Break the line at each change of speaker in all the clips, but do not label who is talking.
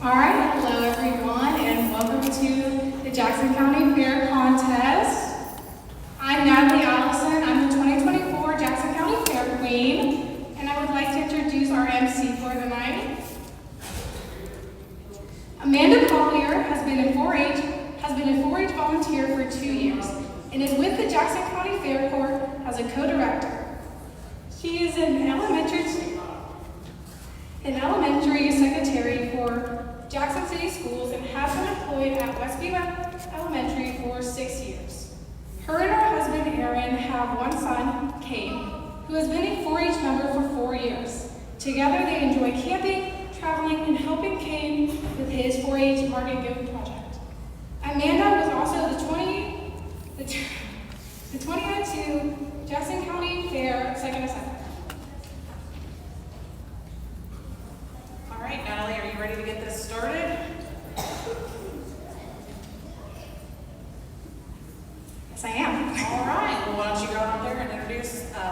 All right, hello everyone, and welcome to the Jackson County Fair Contest. I'm Natalie Allison. I'm the 2024 Jackson County Fair Queen, and I would like to introduce our MC for the night. Amanda Collier has been a 4-H volunteer for 2 years, and is with the Jackson County Fair Corps as a co-director. She is an elementary secretary for Jackson City Schools and has been employed at Westview Elementary for 6 years. Her and her husband, Aaron, have one son, Kane, who has been a 4-H member for 4 years. Together, they enjoy camping, traveling, and helping Kane with his 4-H Market Gift project. Amanda was also the 2002 Jackson County Fair second assessor.
All right, Natalie, are you ready to get this started?
Yes, I am.
All right, well, why don't you go out there and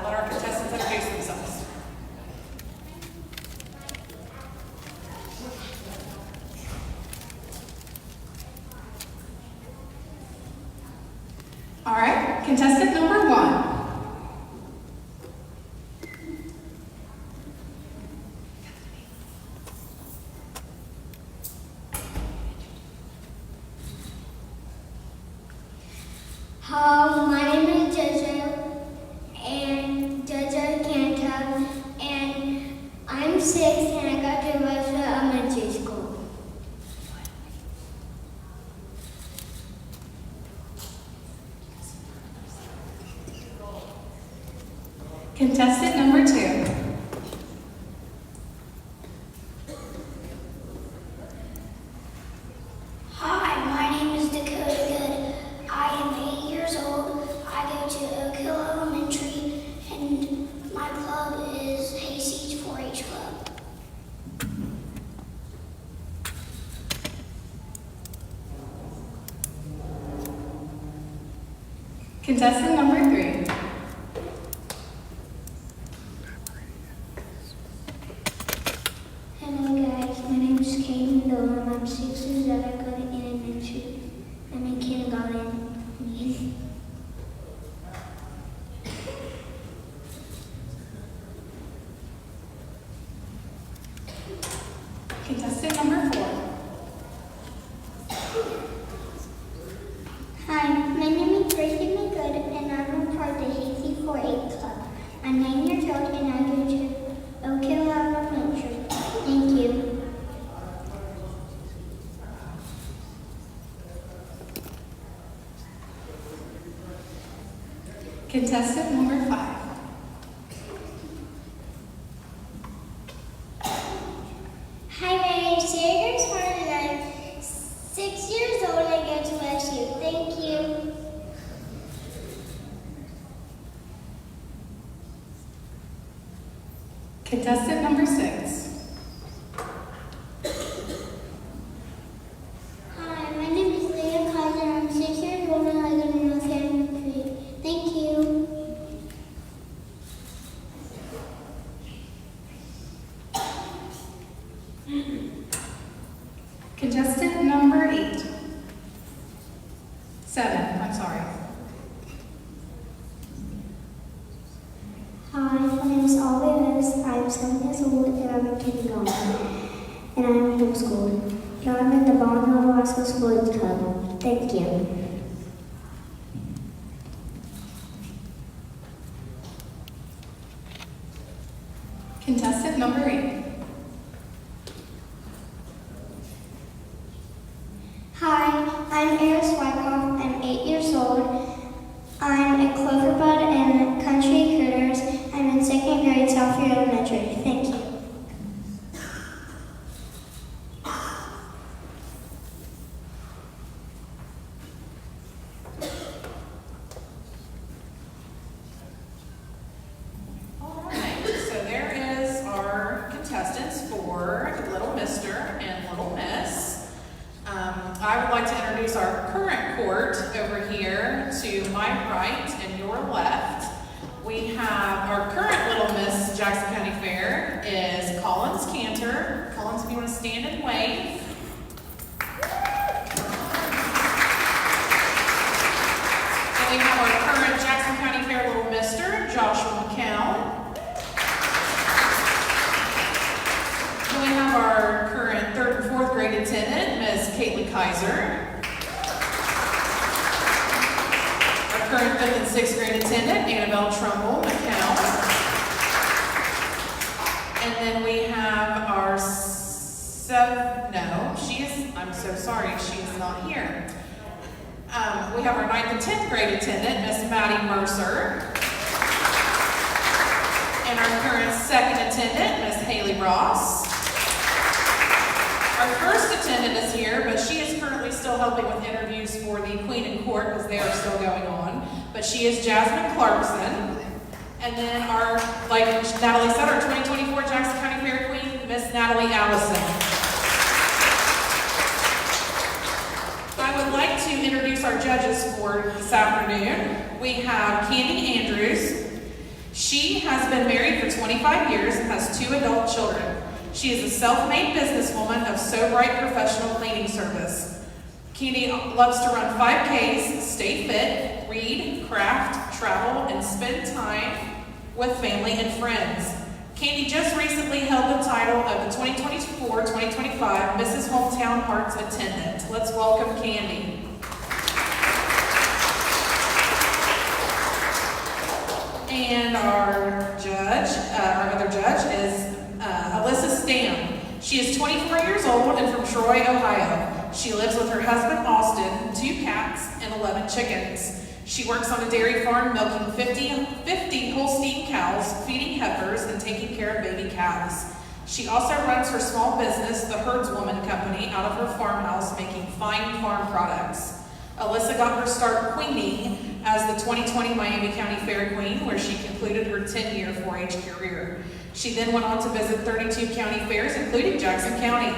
let our contestants introduce themselves.
All right, contestant number 1.
My name is Jojo, and Jojo Canto, and I'm 6, and I go to Westview Elementary School.
Contestant number 2.
Hi, my name is Dakota Good. I am 8 years old. I go to Oak Hill Elementary, and my club is Hayseeds 4-H Club.
Contestant number 3.
Hello guys, my name is Kaden Dolan. I'm 6 years old. I go to elementary. I'm in kindergarten.
Contestant number 4.
Hi, my name is Gracie McGood, and I'm a part of the Hayseeds 4-H Club. I'm 9 years old, and I go to Oak Hill Elementary. Thank you.
Contestant number 5.
Hi, my name is Sarah Grace Martin, and I'm 6 years old, and I go to Westview. Thank you.
Contestant number 6.
Hi, my name is Leah Kaiser. I'm 6 years old, and I go to North Hampton. Thank you.
Contestant number 8. 7, I'm sorry.
Hi, my name is Ollie Rose. I'm 7 years old, and I'm in kindergarten. And I'm homeschooled. And I'm in the Bond Hill Rascal Sports Club. Thank you.
Contestant number 8.
Hi, I'm Eris Wyckoff. I'm 8 years old. I'm at Cloverbud and Country Critters. I'm in 2nd grade, Southview Elementary. Thank you.
All right, so there is our contestants for Little Mister and Little Miss. I would like to introduce our current court over here to my right and your left. We have our current Little Miss Jackson County Fair is Collins Cantor. Collins, if you want to stand and wave. We have our current Jackson County Fair Little Mister, Joshua McCown. Then we have our current 3rd and 4th grade attendant, Ms. Caitlin Kaiser. Our current 5th and 6th grade attendant, Annabelle Trumbull McCown. And then we have our I'm so sorry, she's not here. We have our 9th and 10th grade attendant, Miss Maddie Mercer. And our current 2nd attendant, Miss Haley Ross. Our 1st attendant is here, but she is currently still helping with interviews for the Queen and Court because they are still going on. But she is Jasmine Clarkson. And then like Natalie said, our 2024 Jackson County Fair Queen, Miss Natalie Allison. I would like to introduce our judges for this afternoon. We have Candy Andrews. She has been married for 25 years and has 2 adult children. She is a self-made businesswoman of So Bright Professional Cleaning Service. Candy loves to run 5Ks, stay fit, read, craft, travel, and spend time with family and friends. Candy just recently held the title of the 2024-2025 Mrs. Hometown Hearts Attendant. Let's welcome Candy. And our other judge is Alyssa Stam. She is 24 years old and from Troy, Ohio. She lives with her husband, Austin, 2 cats, and 11 chickens. She works on a dairy farm milking 50 Holstein cows, feeding heifers, and taking care of baby calves. She also runs her small business, the Herdswoman Company, out of her farmhouse, making fine farm products. Alyssa got her start queening as the 2020 Miami County Fair Queen, where she concluded her 10-year 4-H career. She then went on to visit 32 county fairs, including Jackson County.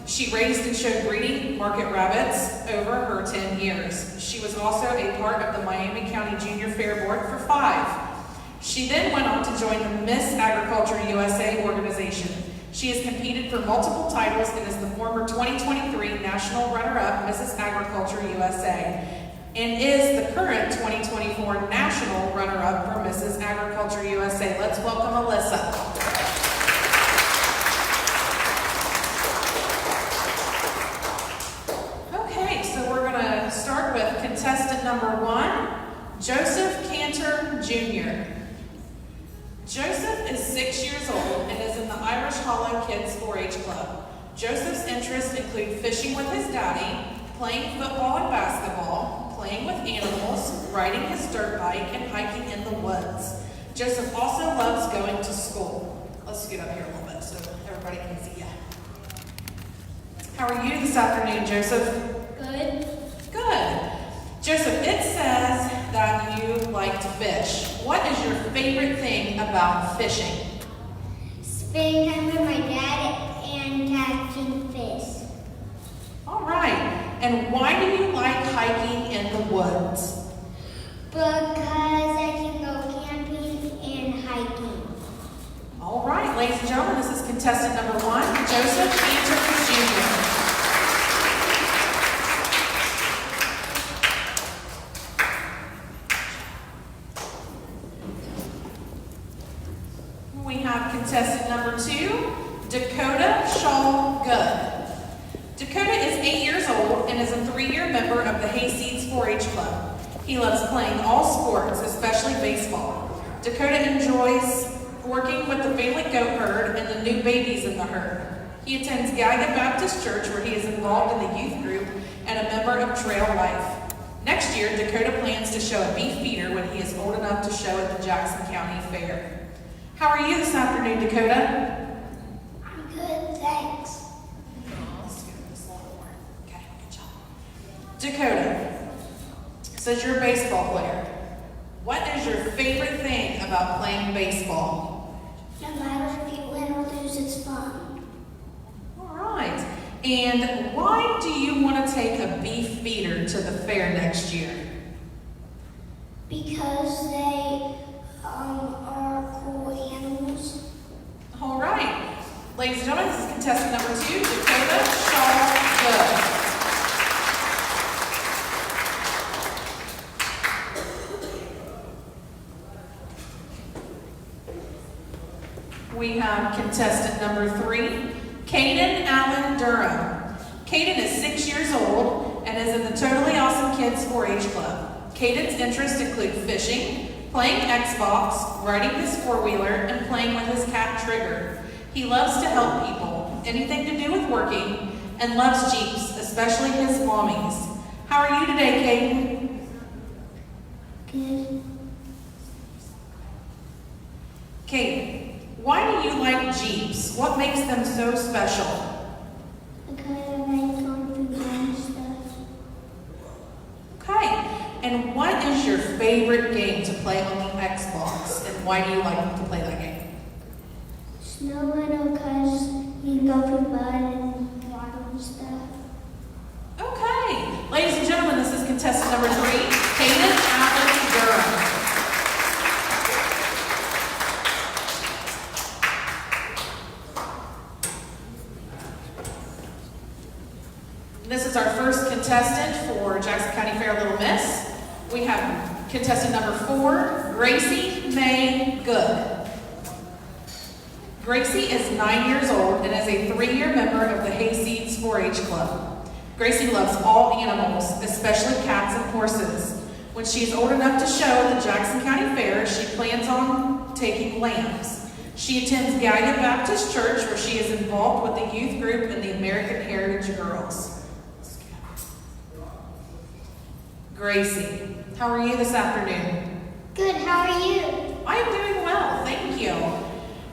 She raised and showed breeding market rabbits over her 10 years. She was also a part of the Miami County Junior Fair Board for 5. She then went on to join the Miss Agriculture USA organization. She has competed for multiple titles and is the former 2023 National Runner-Up Mrs. Agriculture USA and is the current 2024 National Runner-Up for Mrs. Agriculture USA. Let's welcome Alyssa. Start with contestant number 1, Joseph Cantor Jr. Joseph is 6 years old and is in the Irish Hollow Kids 4-H Club. Joseph's interests include fishing with his daddy, playing football and basketball, playing with animals, riding his dirt bike, and hiking in the woods. Joseph also loves going to school. Let's scoot up here a little bit so everybody can see you. How are you this afternoon, Joseph?
Good.
Good. Joseph, it says that you like to fish. What is your favorite thing about fishing?
Spending time with my dad and catching fish.
All right. And why do you like hiking in the woods?
Because I can go camping and hiking.
All right, ladies and gentlemen, this is contestant number 1, Joseph Cantor Jr. We have contestant number 2, Dakota Shaw Good. Dakota is 8 years old and is a 3-year member of the Hayseeds 4-H Club. He loves playing all sports, especially baseball. Dakota enjoys working with the family goat herd and the new babies in the herd. He attends Gaga Baptist Church, where he is involved in the youth group and a member of Trail Life. Next year, Dakota plans to show a beef feeder when he is old enough to show at the Jackson County Fair. How are you this afternoon, Dakota?
I'm good, thanks.
Let's do this a little more. Okay, good job. Dakota, says you're a baseball player. What is your favorite thing about playing baseball?
No matter if you win or lose, it's fun.
All right. And why do you want to take a beef feeder to the fair next year?
Because they are cool animals.
All right. Ladies and gentlemen, this is contestant number 2, Dakota Shaw Good. we have contestant number 3, Caden Allen Durham. Caden is 6 years old and is in the Totally Awesome Kids 4-H Club. Caden's interests include fishing, playing Xbox, riding his four-wheeler, and playing with his cat Trigger. He loves to help people, anything to do with working, and loves Jeeps, especially his mommies. How are you today, Caden?
Good.
Caden, why do you like Jeeps? What makes them so special?
Because I like going through fun stuff.
Okay, and what is your favorite game to play on the Xbox, and why do you like to play that game?
Snow Little, because you can go through mud and water and stuff.
Okay, ladies and gentlemen, this is contestant number 3, Caden Allen Durham. This is our first contestant for Jackson County Fair Little Miss. We have contestant number 4, Gracie Mae Good. Gracie is 9 years old and is a 3-year member of the Hayseeds 4-H Club. Gracie loves all animals, especially cats and horses. When she is old enough to show at the Jackson County Fair, she plans on taking lambs. She attends Gallia Baptist Church, where she is involved with the youth group and the American Heritage Girls. Gracie, how are you this afternoon?
Good, how are you?
I am doing well, thank you.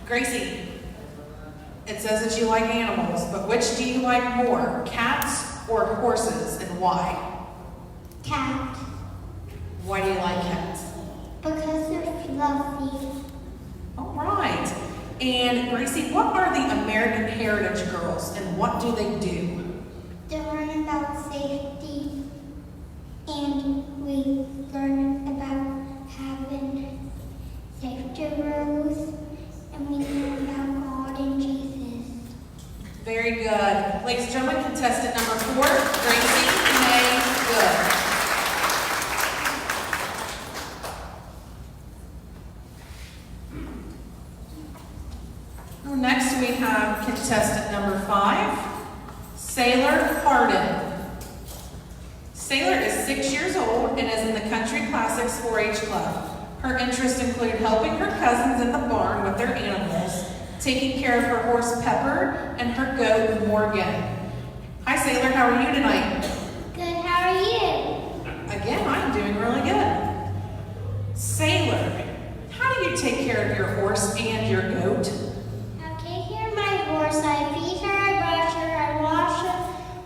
Gracie, it says that you like animals, but which do you like more, cats or horses, and why?
Cat.
Why do you like cats?
Because they're fluffy.
All right. And Gracie, what are the American Heritage Girls, and what do they do?
They learn about safety, and we learn about having safety rules, and we learn about God and Jesus.
Very good. Ladies and gentlemen, contestant number 4, Gracie Mae Good. Next we have contestant number 5, Sailor Hardin. Sailor is 6 years old and is in the Country Classics 4-H Club. Her interests include helping her cousins in the barn with their animals, taking care of her horse Pepper and her goat Morgan. Hi Sailor, how are you tonight?
Good, how are you?
Again, I'm doing really good. Sailor, how do you take care of your horse and your goat?
I take care of my horse. I feed her, I brush her, I wash her,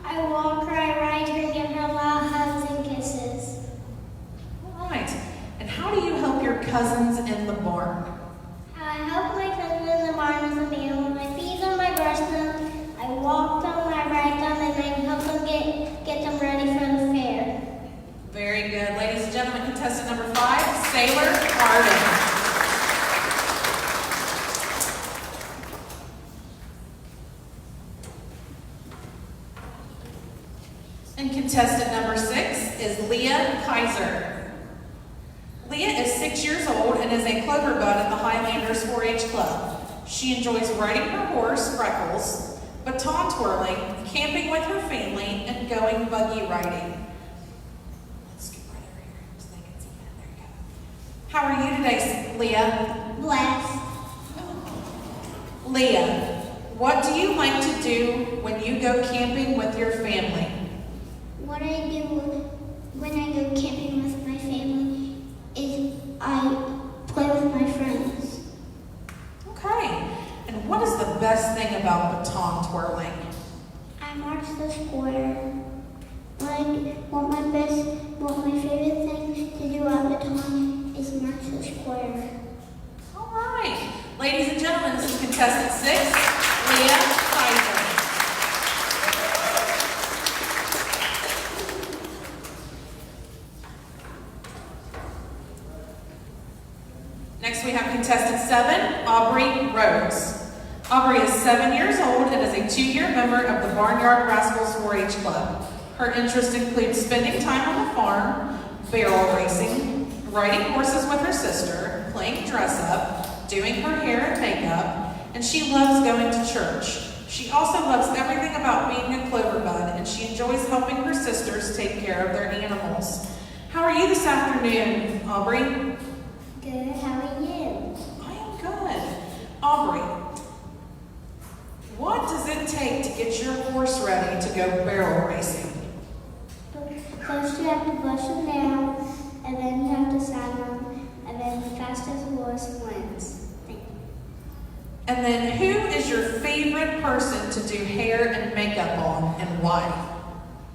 I walk her, I ride her, and give her a lot of hugs and kisses.
All right. And how do you help your cousins in the barn?
I help my cousin in the barn with the meal. I feed them, I brush them, I walk them, I ride them, and I help them get them ready for the fair.
Very good. Ladies and gentlemen, contestant number 5, Sailor Hardin. And contestant number 6 is Leah Kaiser. Leah is 6 years old and is a clover bud at the Highlanders 4-H Club. She enjoys riding her horse, Freckles, baton twirling, camping with her family, and going buggy riding. Let's get right over here so they can see that. There you go. How are you today, Leah?
Blessed.
Leah, what do you like to do when you go camping with your family?
What I do when I go camping with my family is I play with my friends.
Okay. And what is the best thing about baton twirling?
I march the square. What my favorite thing to do at the time is march the square.
All right. Ladies and gentlemen, this is contestant 6, Leah Kaiser. Next we have contestant 7, Aubrey Rhodes. Aubrey is 7 years old and is a 2-year member of the Barnyard Rascals 4-H Club. Her interests include spending time on the farm, barrel racing, riding horses with her sister, playing dress-up, doing her hair and makeup, and she loves going to church. She also loves everything about being a Cloverbud, and she enjoys helping her sisters take care of their animals. How are you this afternoon, Aubrey?
Good, how are you?
I am good. Aubrey, what does it take to get your horse ready to go barrel racing?
First you have to brush them down, and then you have to saddle them, and then the fastest horse wins.
And then who is your favorite person to do hair and makeup on, and why?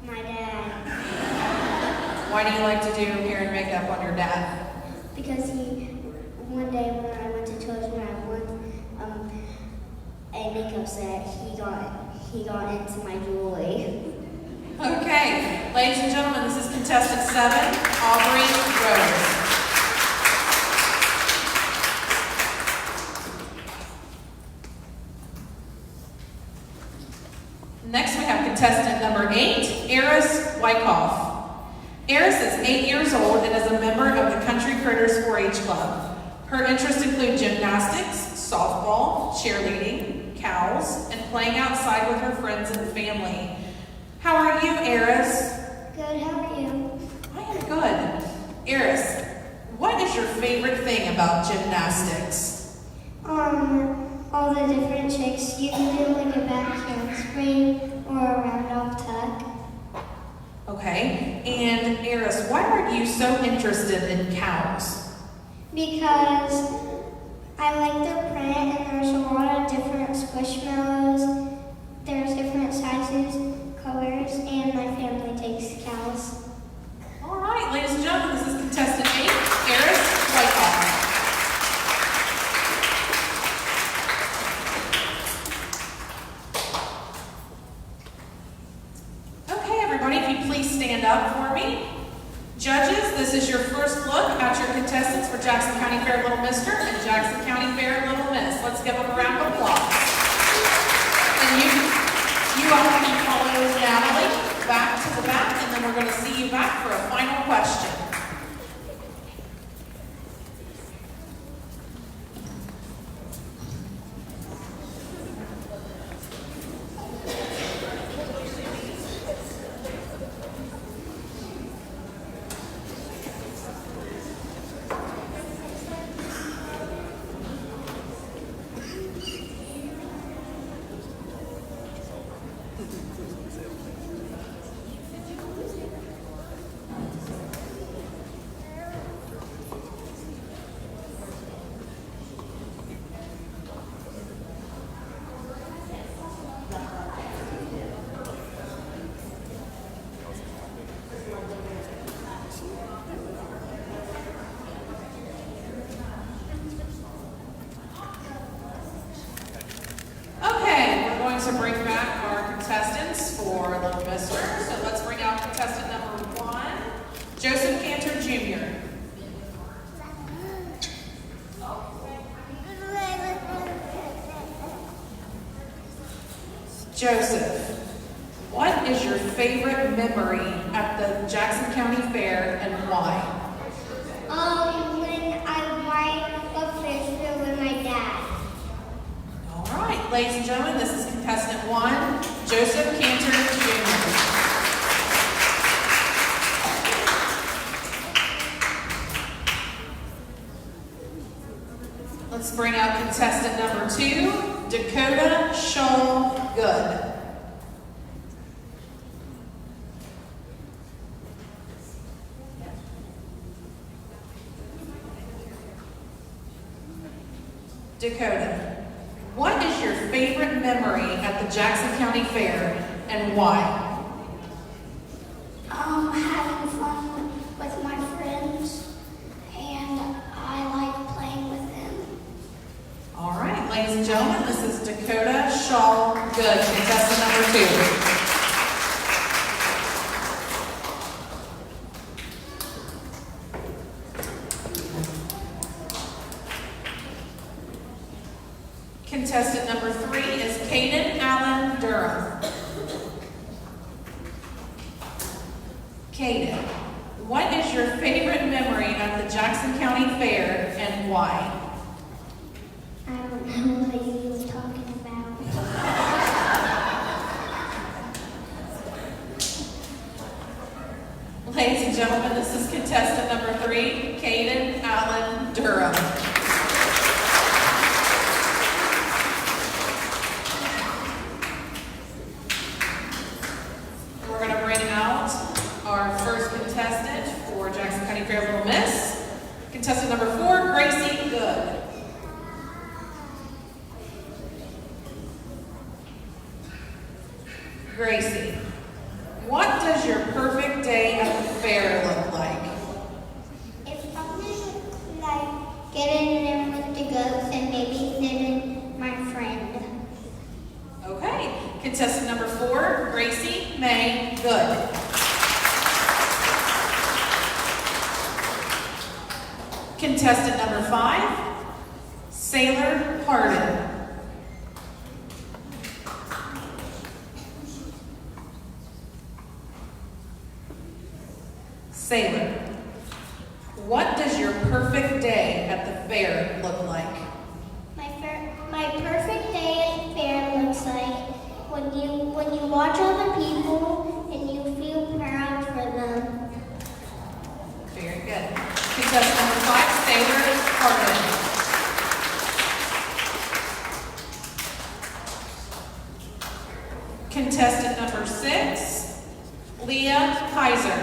My dad.
Why do you like to do hair and makeup on your dad?
Because one day when I went to church and I won a makeup set, he got into my jewelry.
Okay, ladies and gentlemen, this is contestant 7, Aubrey Rose. Next we have contestant number 8, Eris Wyckoff. Eris is 8 years old and is a member of the Country Critters 4-H Club. Her interests include gymnastics, softball, cheerleading, cows, and playing outside with her friends and family. How are you, Eris?
Good, how are you?
I am good. Eris, what is your favorite thing about gymnastics?
All the different tricks you can do, like a back handspring or a round off tuck.
Okay, and Eris, why are you so interested in cows?
Because I like their print and there's a lot of different squishmallows. There's different sizes, colors, and my family takes cows.
All right, ladies and gentlemen, this is contestant 8, Eris Wyckoff. Okay, everybody, if you please stand up for me. Judges, this is your first look at your contestants for Jackson County Fair Little Mister and Jackson County Fair Little Miss. Let's give them a round of applause. And you all can follow Natalie back to the back, and then we're going to see you back for a final question. To bring back our contestants for Little Mister. So let's bring out contestant number 1, Joseph Cantor Jr. Joseph, what is your favorite memory at the Jackson County Fair and why?
When I ride a fish wheel with my dad.
All right, ladies and gentlemen, this is contestant 1, Joseph Cantor Jr. Let's bring out contestant number 2, Dakota Shaw Good. Dakota, what is your favorite memory at the Jackson County Fair and why?
Having fun with my friends, and I like playing with them.
All right, ladies and gentlemen, this is Dakota Shaw Good, contestant number 2. Contestant number 3 is Caden Allen Durham. Caden, what is your favorite memory at the Jackson County Fair and why?
I don't know what you were talking about.
Ladies and gentlemen, this is contestant number 3, Caden Allen Durham. We're going to bring out our first contestant for Jackson County Fair Little Miss. Contestant number 4, Gracie Good. Gracie, what does your perfect day at the fair look like?
It's probably like getting in with the goats and babysitting my friend.
Okay, contestant number 4, Gracie May Good. Contestant number 5, Sailor Hardin. Sailor, what does your perfect day at the fair look like?
My perfect day at the fair looks like when you watch other people and you feel proud for them.
Very good. Contestant number 5, Sailor Hardin. Contestant number 6, Leah Kaiser.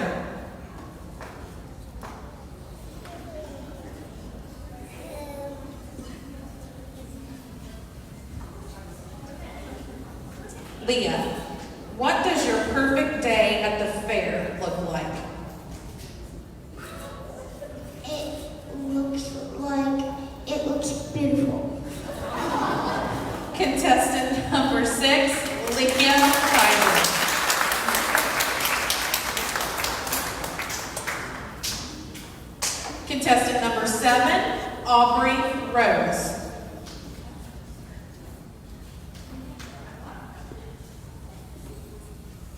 Leah, what does your perfect day at the fair look like?
It looks beautiful.
Contestant number 6, Leah Kaiser. Contestant number 7, Aubrey Rose.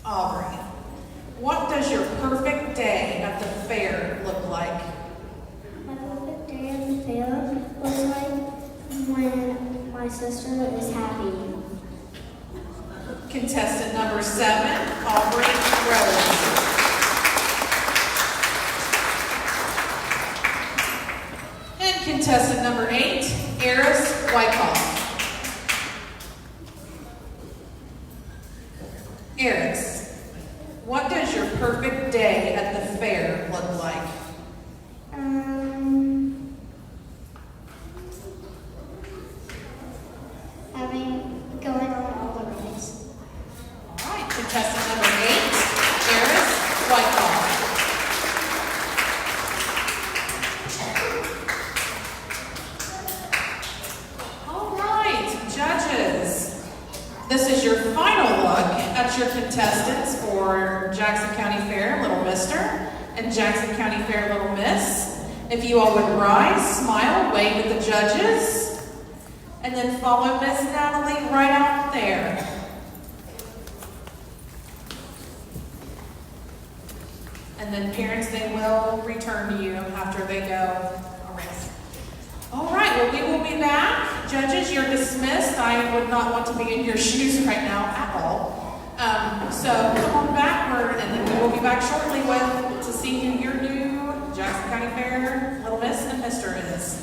Aubrey, what does your perfect day at the fair look like?
My perfect day at the fair looks like when my sister is happy.
Contestant number 7, Aubrey Rose. And contestant number 8, Eris Wyckoff. Eris, what does your perfect day at the fair look like?
Going on all the rides.
All right, contestant number 8, Eris Wyckoff. All right, judges, this is your final look at your contestants for Jackson County Fair Little Mister and Jackson County Fair Little Miss. If you all would rise, smile, wave at the judges, and then follow Miss Natalie right out there. And then parents, they will return to you after they go around. All right, well, we will be back. Judges, you're dismissed. I would not want to be in your shoes right now at all. So come on backward, and then we will be back shortly to see who your new Jackson County Fair Little Miss and Mister is.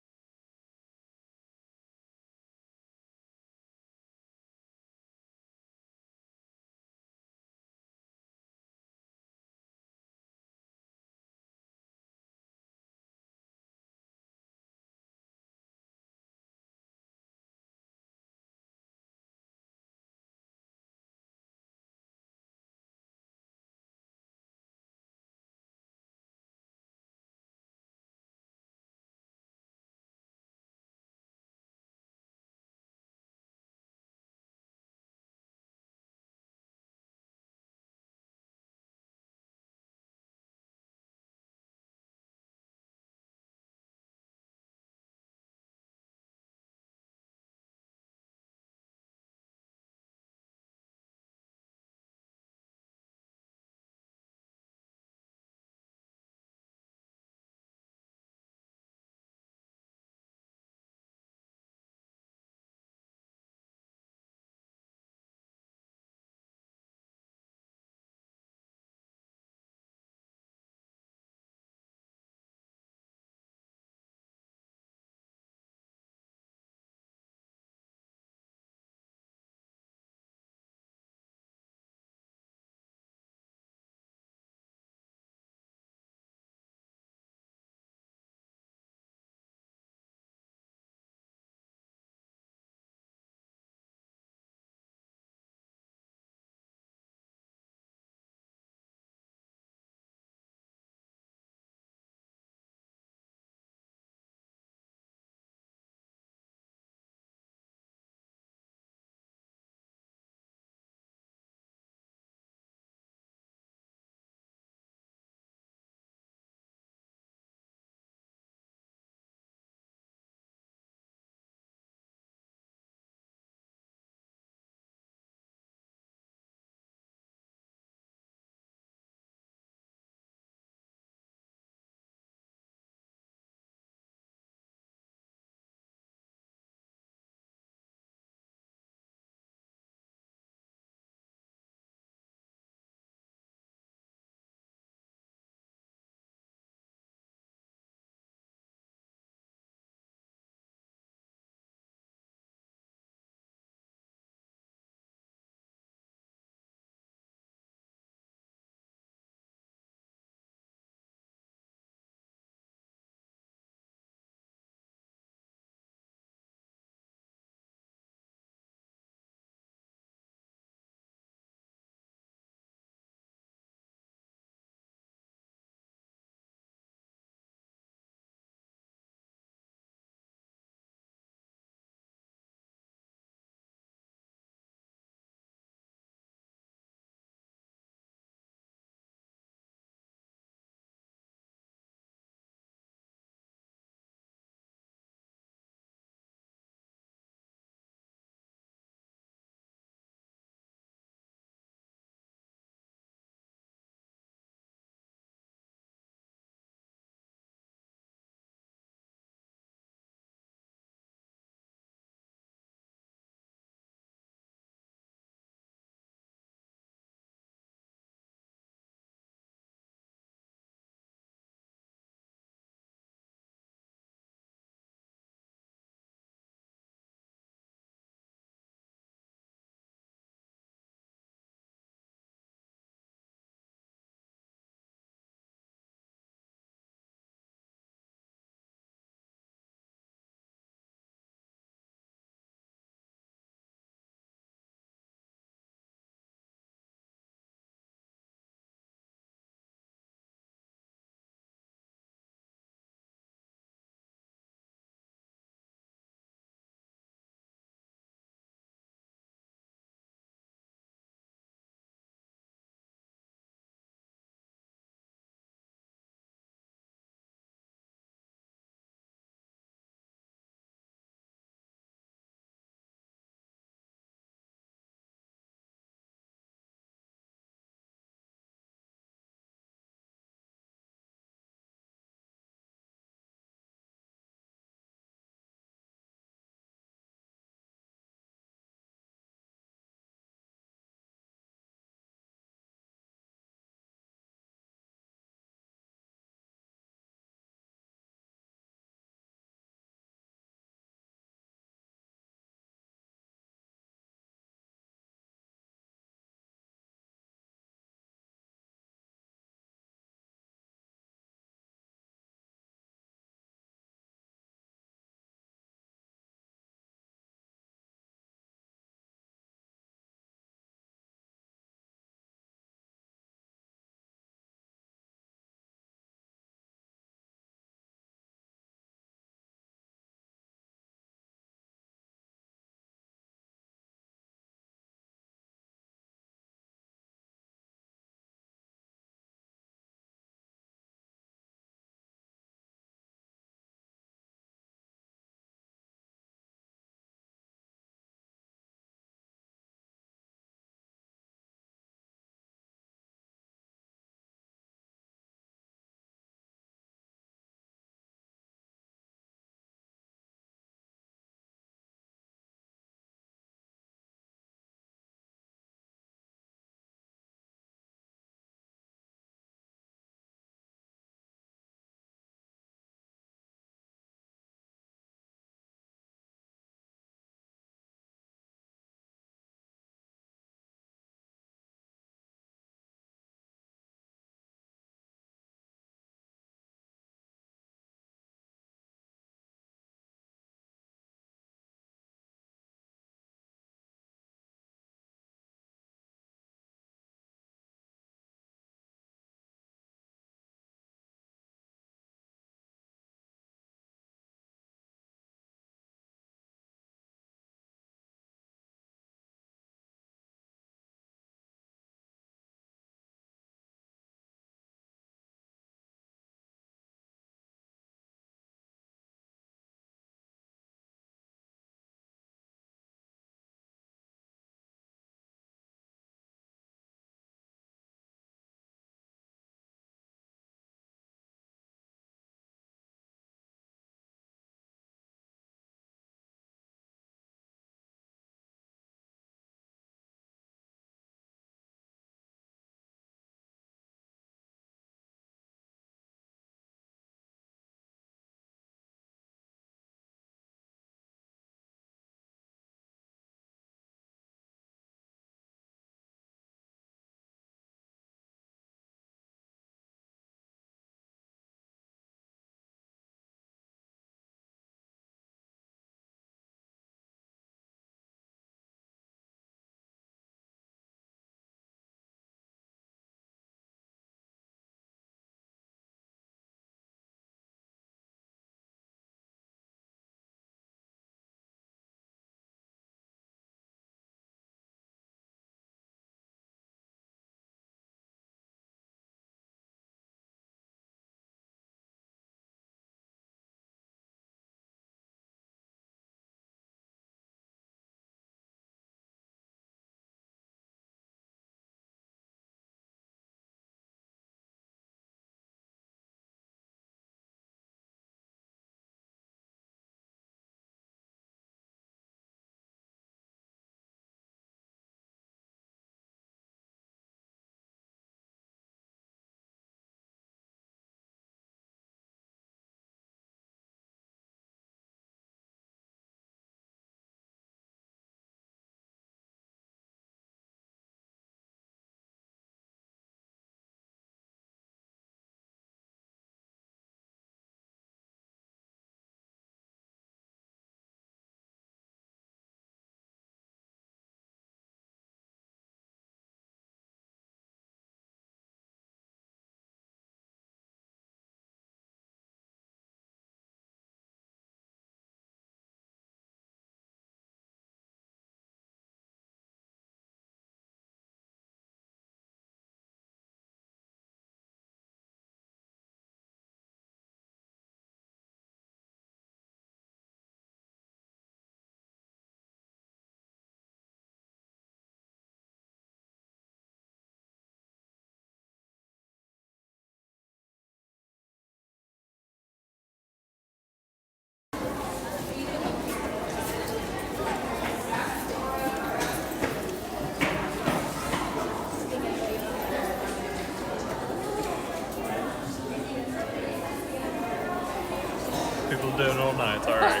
People do it all night. It's all right.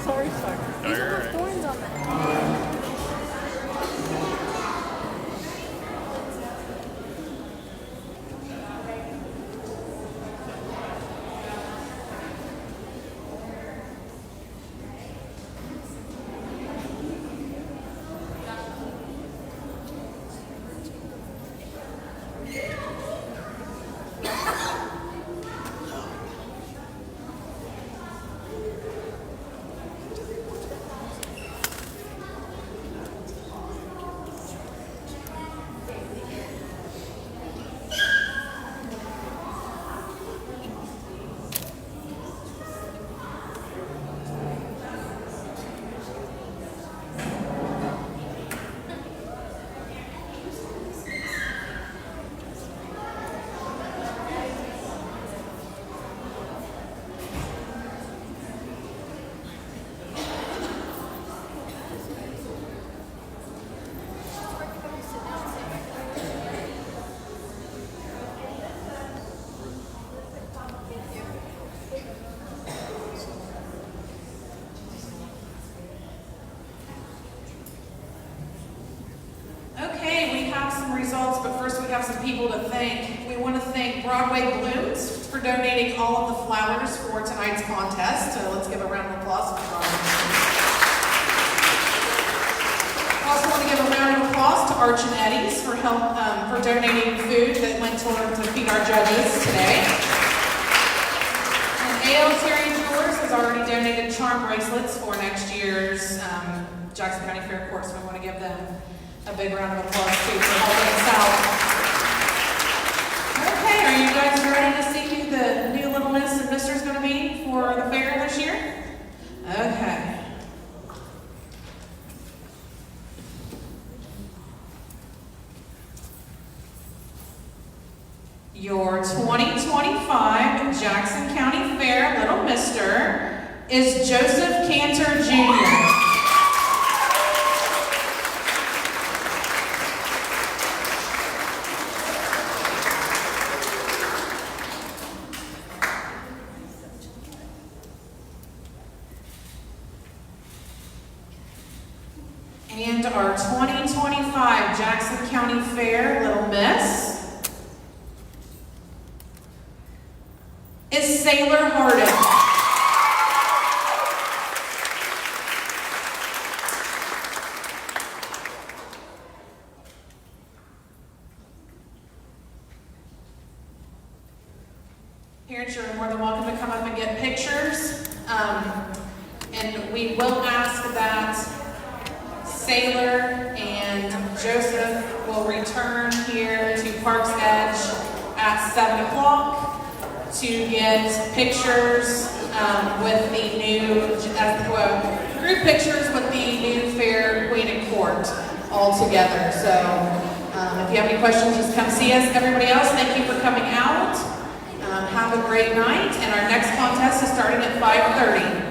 Sorry.
No,
These
you're
are
right.
thorns on them.
Okay, we have some results, but first we have some people to thank. We want to thank Broadway Blooms for donating all of the flowers for tonight's contest. So let's give a round of applause for Broadway Blooms. I also want to give a round of applause to Arch and Eddie's for donating food that went to feed our judges today. And A.L. Terry Jewelers has already donated charm bracelets for next year's Jackson County Fair Court, so we want to give them a big round of applause too for helping us out. Okay, are you guys ready to see who the new Little Miss and Mister is going to be for the fair this year? Okay. Your 2025 Jackson County Fair Little Mister is Joseph Cantor Jr. And our 2025 Jackson County Fair Little Miss is Sailor Harden. Parents, you're more than welcome to come up and get pictures. And we will ask that Sailor and Joseph will return here to Park's Edge at 7 o'clock to get pictures with the new, group pictures with the new fair queen and court all together. So if you have any questions, just come see us. Everybody else, thank you for coming out. Have a great night, and our next contest is starting at 5:30.